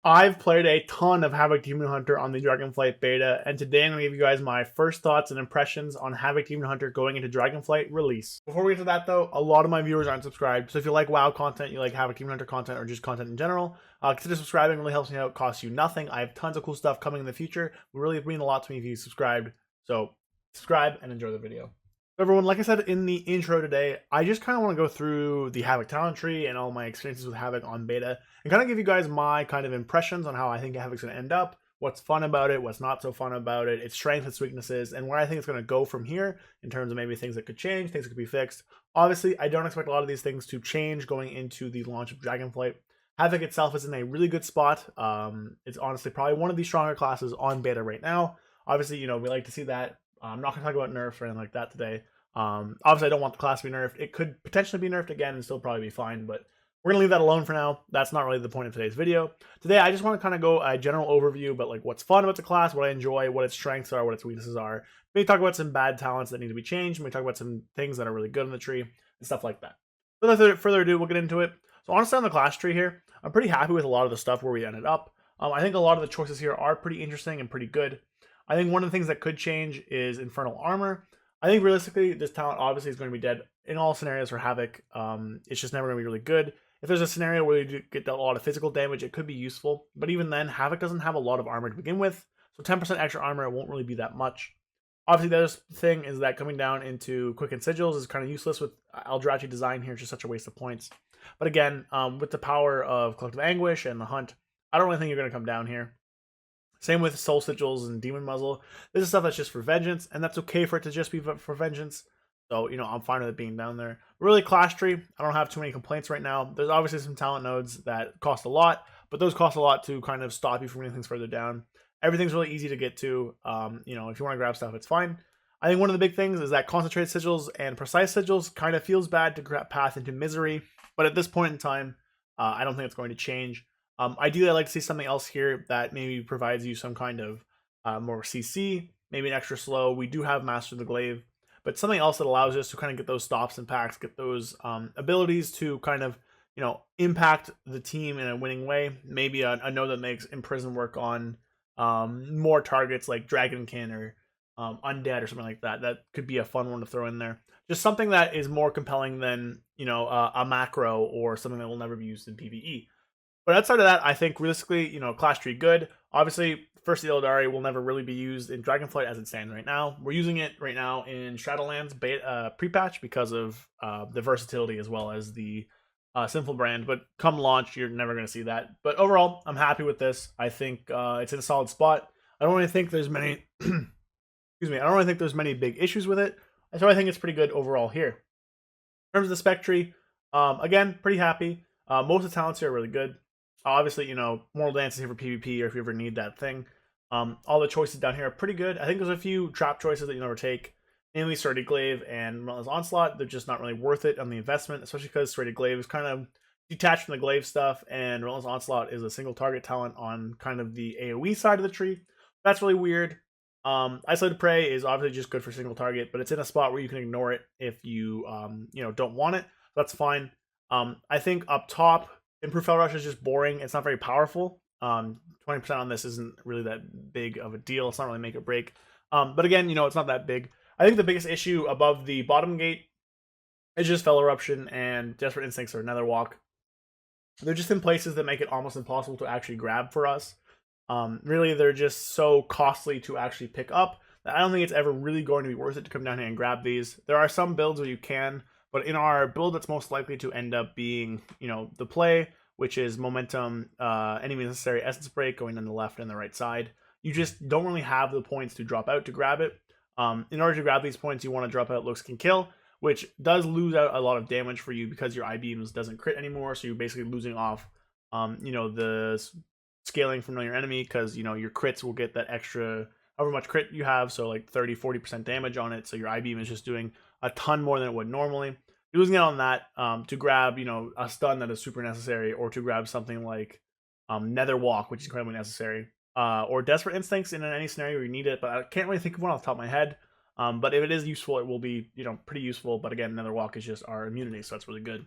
I've played a ton of Havoc Demon Hunter on the Dragonflight beta, and today I'm going to give you guys my first thoughts and impressions on Havoc Demon Hunter going into Dragonflight release. Before we get to that though, a lot of my viewers aren't subscribed, so if you like WoW content, you like Havoc Demon Hunter content, or just content in general, consider subscribing. It really helps me out, costs you nothing. I have tons of cool stuff coming in the future. It really mean a lot to me if you subscribed, so subscribe and enjoy the video. Everyone, like I said in the intro today, I just kind of want to go through the Havoc talent tree and all my experiences with Havoc on beta and kind of give you guys my kind of impressions on how I think Havoc's going to end up, what's fun about it, what's not so fun about it, its strengths, its weaknesses, and where I think it's going to go from here in terms of maybe things that could change, things that could be fixed. Obviously, I don't expect a lot of these things to change going into the launch of Dragonflight. Havoc itself is in a really good spot. It's honestly probably one of the stronger classes on beta right now. Obviously, we like to see that. I'm not going to talk about nerfs or anything like that today. Obviously, I don't want the class to be nerfed. It could potentially be nerfed again and still probably be fine, but we're going to leave that alone for now. That's not really the point of today's video. Today, I just want to kind of go a general overview about like what's fun about the class, what I enjoy, what its strengths are, what its weaknesses are. Maybe talk about some bad talents that need to be changed. Maybe talk about some things that are really good in the tree and stuff like that. Without further ado, we'll get into it. So honestly, on the class tree here, I'm pretty happy with a lot of the stuff where we ended up. I think a lot of the choices here are pretty interesting and pretty good. I think one of the things that could change is Infernal Armor. I think realistically, this talent obviously is going to be dead in all scenarios for Havoc. It's just never going to be really good. If there's a scenario where you get a lot of physical damage, it could be useful. But even then, Havoc doesn't have a lot of armor to begin with. So 10% extra armor won't really be that much. Obviously, the other thing is that coming down into Quicken Sigils is kind of useless with Eldrazi design here. It's just such a waste of points. But again, with the power of Collective Anguish and the Hunt, I don't really think you're going to come down here. Same with Soul Sigils and Demon Muzzle. This is stuff that's just for vengeance, and that's okay for it to just be for vengeance. So, I'm fine with it being down there. Really, class tree, I don't have too many complaints right now. There's obviously some talent nodes that cost a lot, but those cost a lot to kind of stop you from getting things further down. Everything's really easy to get to. If you want to grab stuff, it's fine. I think one of the big things is that Concentrated Sigils and Precise Sigils kind of feels bad to grab Path into Misery, but at this point in time, I don't think it's going to change. Ideally, I'd like to see something else here that maybe provides you some kind of more CC, maybe an extra slow. We do have Master of the Glaive, but something else that allows us to kind of get those stops and packs, get those abilities to kind of, impact the team in a winning way. Maybe a node that makes Imprison work on more targets like Dragonkin or Undead or something like that. That could be a fun one to throw in there. Just something that is more compelling than, a macro or something that will never be used in PvE. But outside of that, I think realistically, class tree good. Obviously, First the Eldari will never really be used in Dragonflight as it stands right now. We're using it right now in Shadowlands pre-patch because of the versatility as well as the Sinful brand. But come launch, you're never going to see that. But overall, I'm happy with this. I think it's in a solid spot. I don't really think there's many. Excuse me. I don't really think there's many big issues with it. So I think it's pretty good overall here. In terms of the spec tree, again, pretty happy. Most of the talents here are really good. Obviously, Mortal Dance is here for PvP or if you ever need that thing. All the choices down here are pretty good. I think there's a few trap choices that you never take. Namely, Serrated Glaive and Relentless Onslaught. They're just not really worth it on the investment, especially because Serrated Glaive is kind of detached from the Glaive stuff, and Relentless Onslaught is a single target talent on kind of the AoE side of the tree. That's really weird. Isolated Prey is obviously just good for single target, but it's in a spot where you can ignore it if you, don't want it. That's fine. I think up top, Improved Fell Rush is just boring. It's not very powerful. 20% on this isn't really that big of a deal. It's not really make or break. But again, it's not that big. I think the biggest issue above the bottom gate is just Fell Eruption and Desperate Instincts or Nether Walk. They're just in places that make it almost impossible to actually grab for us. Really, they're just so costly to actually pick up that I don't think it's ever really going to be worth it to come down here and grab these. There are some builds where you can, but in our build that's most likely to end up being, the play, which is Momentum, Enemy Necessary, Essence Break going on the left and the right side, you just don't really have the points to drop out to grab it. In order to grab these points, you want to drop out Looks Can Kill, which does lose out a lot of damage for you because your I-Beams doesn't crit anymore, so you're basically losing off, the scaling from your enemy because, your crits will get that extra, however much crit you have, so like 30-40% damage on it, so your I-Beam is just doing a ton more than it would normally. You're losing out on that to grab, a stun that is super necessary, or to grab something like Nether Walk, which is incredibly necessary, or Desperate Instincts in any scenario where you need it, but I can't really think of one off the top of my head. But if it is useful, it will be, pretty useful. But again, Nether Walk is just our immunity, so that's really good.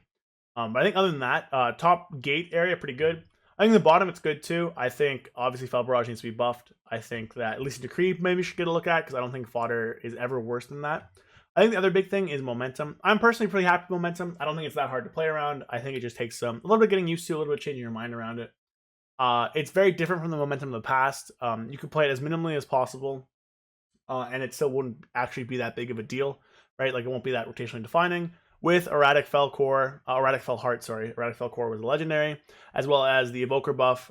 But I think other than that, top gate area, pretty good. I think the bottom it's good too. I think obviously Fel Barrage needs to be buffed. I think that at least Decree maybe should get a look at because I don't think fodder is ever worse than that. I think the other big thing is momentum. I'm personally pretty happy with momentum. I don't think it's that hard to play around. I think it just takes a little bit getting used to, a little bit changing your mind around it. It's very different from the momentum of the past. You can play it as minimally as possible, and it still wouldn't actually be that big of a deal, right? Like it won't be that rotationally defining. With Erratic Fel Core, Erratic Fel Heart, sorry, Erratic Fel Core was a legendary, as well as the Evoker buff.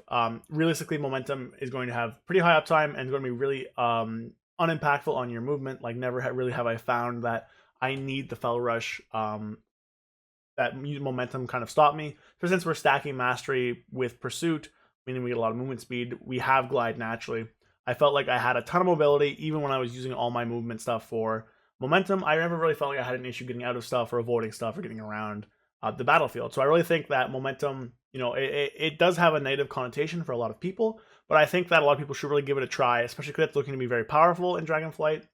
Realistically, momentum is going to have pretty high uptime and going to be really unimpactful on your movement. Like never really have I found that I need the Fel Rush that momentum kind of stop me. So since we're stacking Mastery with Pursuit, meaning we get a lot of movement speed, we have Glide naturally. I felt like I had a ton of mobility even when I was using all my movement stuff for momentum. I never really felt like I had an issue getting out of stuff or avoiding stuff or getting around the battlefield. So I really think that momentum, it does have a negative connotation for a lot of people, but I think that a lot of people should really give it a try, especially because it's looking to be very powerful in Dragonflight.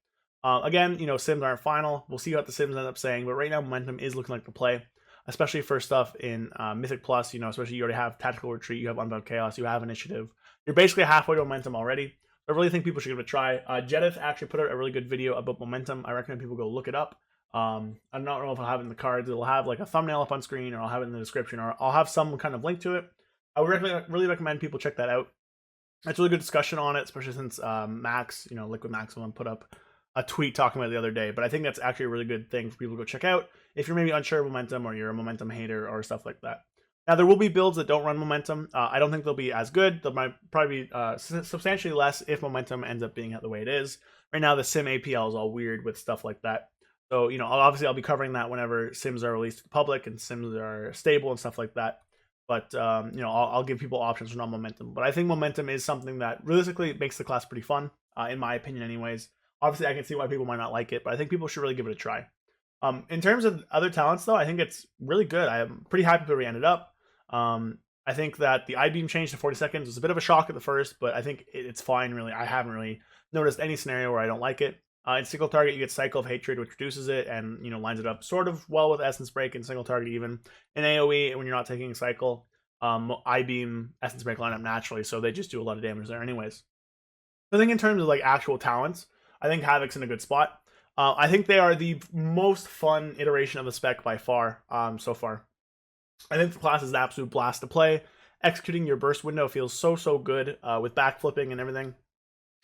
Again, sims aren't final. We'll see what the sims end up saying, but right now momentum is looking like the play, especially for stuff in Mythic Plus, especially you already have Tactical Retreat, you have Unbound Chaos, you have Initiative. You're basically halfway to momentum already. I really think people should give it a try. Jedith actually put out a really good video about momentum. I recommend people go look it up. I don't know if I'll have it in the cards. It'll have like a thumbnail up on screen, or I'll have it in the description, or I'll have some kind of link to it. I would really recommend people check that out. It's a really good discussion on it, especially since Max, Liquid Maximum put up a tweet talking about it the other day. But I think that's actually a really good thing for people to go check out if you're maybe unsure of momentum or you're a momentum hater or stuff like that. Now, there will be builds that don't run momentum. I don't think they'll be as good. They might probably be substantially less if momentum ends up being the way it is. Right now, the sim APL is all weird with stuff like that. So, obviously I'll be covering that whenever sims are released to the public and sims are stable and stuff like that. But, I'll give people options for non-momentum. But I think momentum is something that realistically makes the class pretty fun, in my opinion anyways. Obviously, I can see why people might not like it, but I think people should really give it a try. In terms of other talents, though, I think it's really good. I'm pretty happy where we ended up. I think that the I-beam change to 40 seconds was a bit of a shock at the first, but I think it's fine, really. I haven't really noticed any scenario where I don't like it. In single target, you get Cycle of Hatred, which reduces it and, lines it up sort of well with Essence Break and single target even. In AoE, when you're not taking Cycle, I-beam, Essence Break line up naturally, so they just do a lot of damage there anyways. I think in terms of, actual talents, I think Havoc's in a good spot. I think they are the most fun iteration of the spec by far, so far. I think the class is an absolute blast to play. Executing your burst window feels so good with backflipping and everything.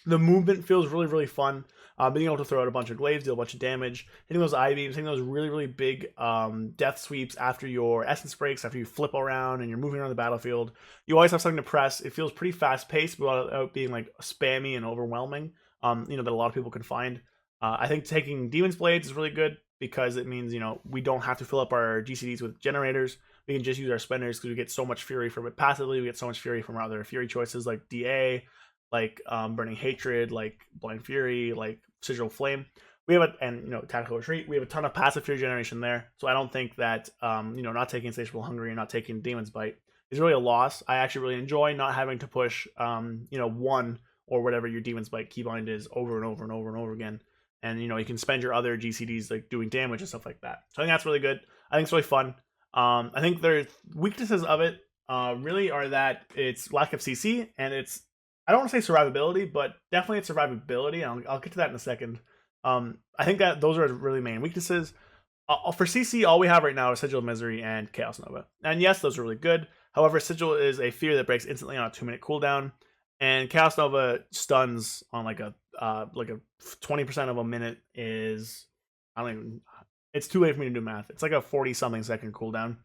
The movement feels really fun. Being able to throw out a bunch of glaives, deal a bunch of damage, hitting those I-beams, hitting those really big death sweeps after your essence breaks, after you flip around and you're moving around the battlefield. You always have something to press. It feels pretty fast paced without being spammy and overwhelming. That a lot of people can find. I think taking Demon's Blades is really good because it means we don't have to fill up our GCDs with generators. We can just use our spenders because we get so much fury from it passively. We get so much fury from our other fury choices like DA, like Burning Hatred, like Blind Fury, like Sigil Flame. We have Tactical Retreat. We have a ton of passive fury generation there. So I don't think that not taking Insatiable Hungry and not taking Demon's Bite is really a loss. I actually really enjoy not having to push one or whatever your Demon's Bite keybind is over and over again. And you can spend your other GCDs doing damage and stuff like that. So I think that's really good. I think it's really fun. I think their weaknesses of it really are that it's lack of CC and it's, I don't want to say survivability, but definitely it's survivability. I'll get to that in a second. I think that those are really main weaknesses. For CC, all we have right now is Sigil of Misery and Chaos Nova. And yes, those are really good. However, Sigil is a fear that breaks instantly on a 2-minute cooldown. And Chaos Nova stuns on a 20% of a minute is, it's too late for me to do math. It's like a 40-something second cooldown.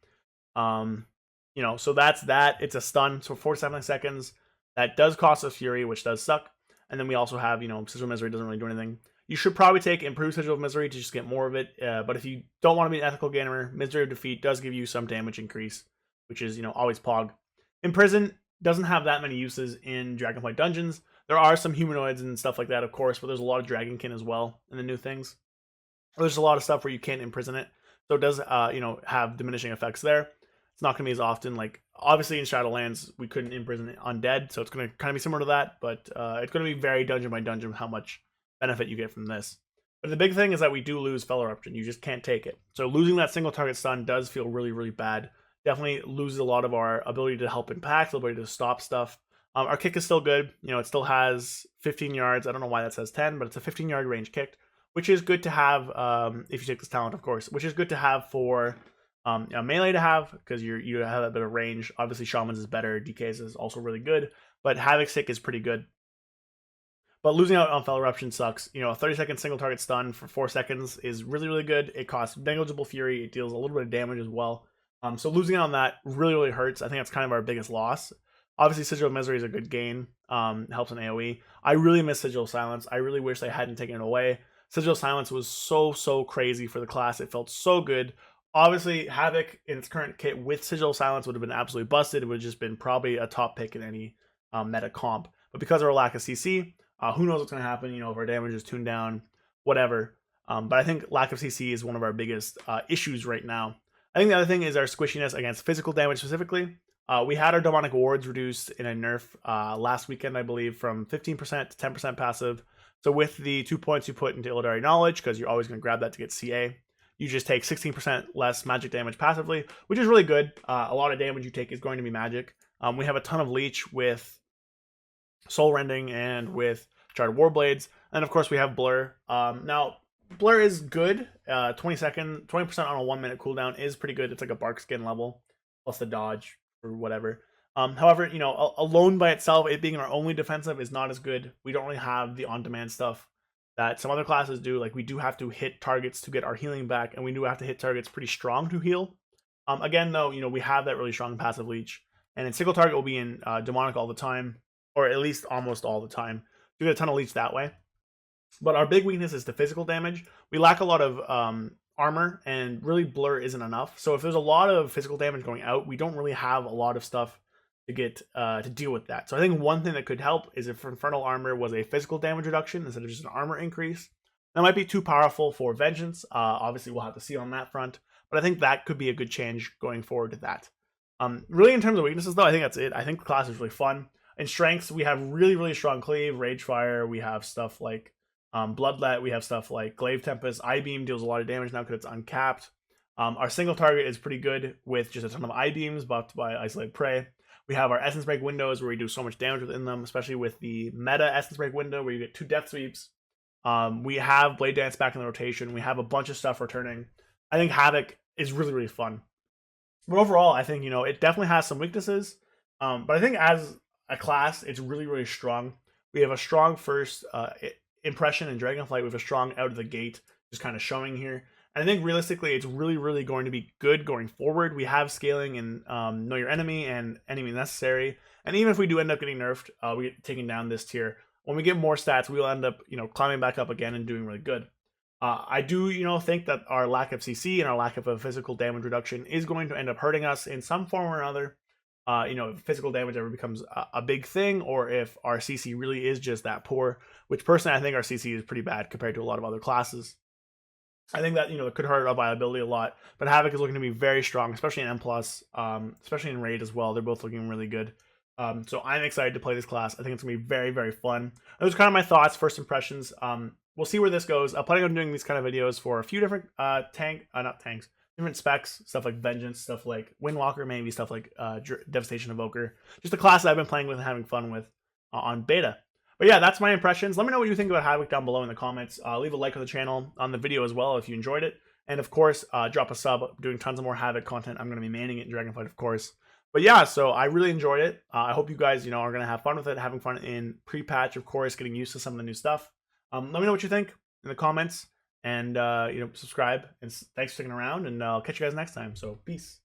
So that's that. It's a stun, so 47 seconds. That does cost us Fury, which does suck. And then we also have, Sigil of Misery doesn't really do anything. You should probably take Improved Sigil of Misery to just get more of it. But if you don't want to be an ethical gamer, Misery of Defeat does give you some damage increase, which is, always Pog. Imprison doesn't have that many uses in Dragonflight dungeons. There are some humanoids and stuff like that, of course, but there's a lot of Dragonkin as well in the new things. There's a lot of stuff where you can't imprison it, so it does, have diminishing effects there. It's not going to be as often, obviously in Shadowlands, we couldn't imprison undead, so it's going to kind of be similar to that, but it's going to be very dungeon by dungeon how much benefit you get from this. But the big thing is that we do lose Fel Eruption. You just can't take it. So losing that single target stun does feel really bad. definitely loses a lot of our ability to help in packs, ability to stop stuff. Our kick is still good. It still has 15 yards. I don't know why that says 10, but it's a 15-yard range kick, which is good to have if you take this talent, of course, which is good to have for melee to have, because you have a bit of range. Obviously, Shaman's is better. DK's is also really good, but Havoc's kick is pretty good. But losing out on Fell Eruption sucks. A 30-second single target stun for 4 seconds is really, really good. It costs negligible fury. It deals a little bit of damage as well. So losing out on that really, really hurts. I think that's kind of our biggest loss. Obviously, Sigil of Misery is a good gain. Helps in AoE. I really miss Sigil of Silence. I really wish they hadn't taken it away. Sigil of Silence was so crazy for the class. It felt so good. Obviously, Havoc in its current kit with Sigil of Silence would have been absolutely busted. It would have just been probably a top pick in any meta comp. But because of our lack of CC, who knows what's going to happen, if our damage is tuned down, whatever. But I think lack of CC is one of our biggest issues right now. I think the other thing is our squishiness against physical damage specifically. We had our demonic wards reduced in a nerf last weekend, I believe, from 15% to 10% passive. So with the 2 points you put into Illidari Knowledge, because you're always going to grab that to get CA, you just take 16% less magic damage passively, which is really good. A lot of damage you take is going to be magic. We have a ton of leech with Soul Rending and with Charred Warblades, and of course we have Blur. Now Blur is good. 20% on a 1 minute cooldown is pretty good. It's like a bark skin level plus the dodge or whatever. However, alone by itself, it being our only defensive is not as good. We don't really have the on-demand stuff that some other classes do. Like, we do have to hit targets to get our healing back, and we do have to hit targets pretty strong to heal. Again, though, we have that really strong passive leech, and in single target will be in demonic all the time, or at least almost all the time. You get a ton of leech that way. But our big weakness is the physical damage. We lack a lot of armor, and really Blur isn't enough. So if there's a lot of physical damage going out, we don't really have a lot of stuff to get to deal with that. So I think one thing that could help is if Infernal Armor was a physical damage reduction instead of just an armor increase. That might be too powerful for Vengeance. Obviously, we'll have to see on that front. But I think that could be a good change going forward to that. Really, in terms of weaknesses, though, I think that's it. I think the class is really fun. In strengths, we have really, really strong Cleave, Ragefire. We have stuff like Bloodlet. We have stuff like Glaive Tempest. I-Beam deals a lot of damage now because it's uncapped. Our single target is pretty good with just a ton of I-Beams buffed by Isolated Prey. We have our Essence Break windows where we do so much damage within them, especially with the meta Essence Break window where you get 2 Death Sweeps. We have Blade Dance back in the rotation. We have a bunch of stuff returning. I think Havoc is really, really fun. But overall, I think, it definitely has some weaknesses. But I think as a class, it's really, really strong. We have a strong first impression in Dragonflight. We have a strong out of the gate, just kind of showing here. And I think realistically, it's really, really going to be good going forward. We have scaling in Know Your Enemy and Enemy Necessary. And even if we do end up getting nerfed, we get taking down this tier. When we get more stats, we'll end up, climbing back up again and doing really good. I do, think that our lack of CC and our lack of a physical damage reduction is going to end up hurting us in some form or another. If physical damage ever becomes a big thing, or if our CC really is just that poor, which personally I think our CC is pretty bad compared to a lot of other classes. I think that, it could hurt our viability a lot, but Havoc is looking to be very strong, especially in M+, especially in Raid as well. They're both looking really good. So I'm excited to play this class. I think it's going to be very, very fun. Those are kind of my thoughts, first impressions. We'll see where this goes. I'm planning on doing these kind of videos for a few different different specs, stuff like Vengeance, stuff like Windwalker, maybe stuff like Devastation Evoker. Just a class that I've been playing with and having fun with on beta. But yeah, that's my impressions. Let me know what you think about Havoc down below in the comments. Leave a like on the channel, on the video as well if you enjoyed it. And of course, drop a sub. Doing tons of more Havoc content. I'm going to be manning it in Dragonflight, of course. But yeah, so I really enjoyed it. I hope you guys, are going to have fun with it, having fun in pre-patch, of course, getting used to some of the new stuff. Let me know what you think in the comments. And, subscribe. And thanks for sticking around. And I'll catch you guys next time. So, peace.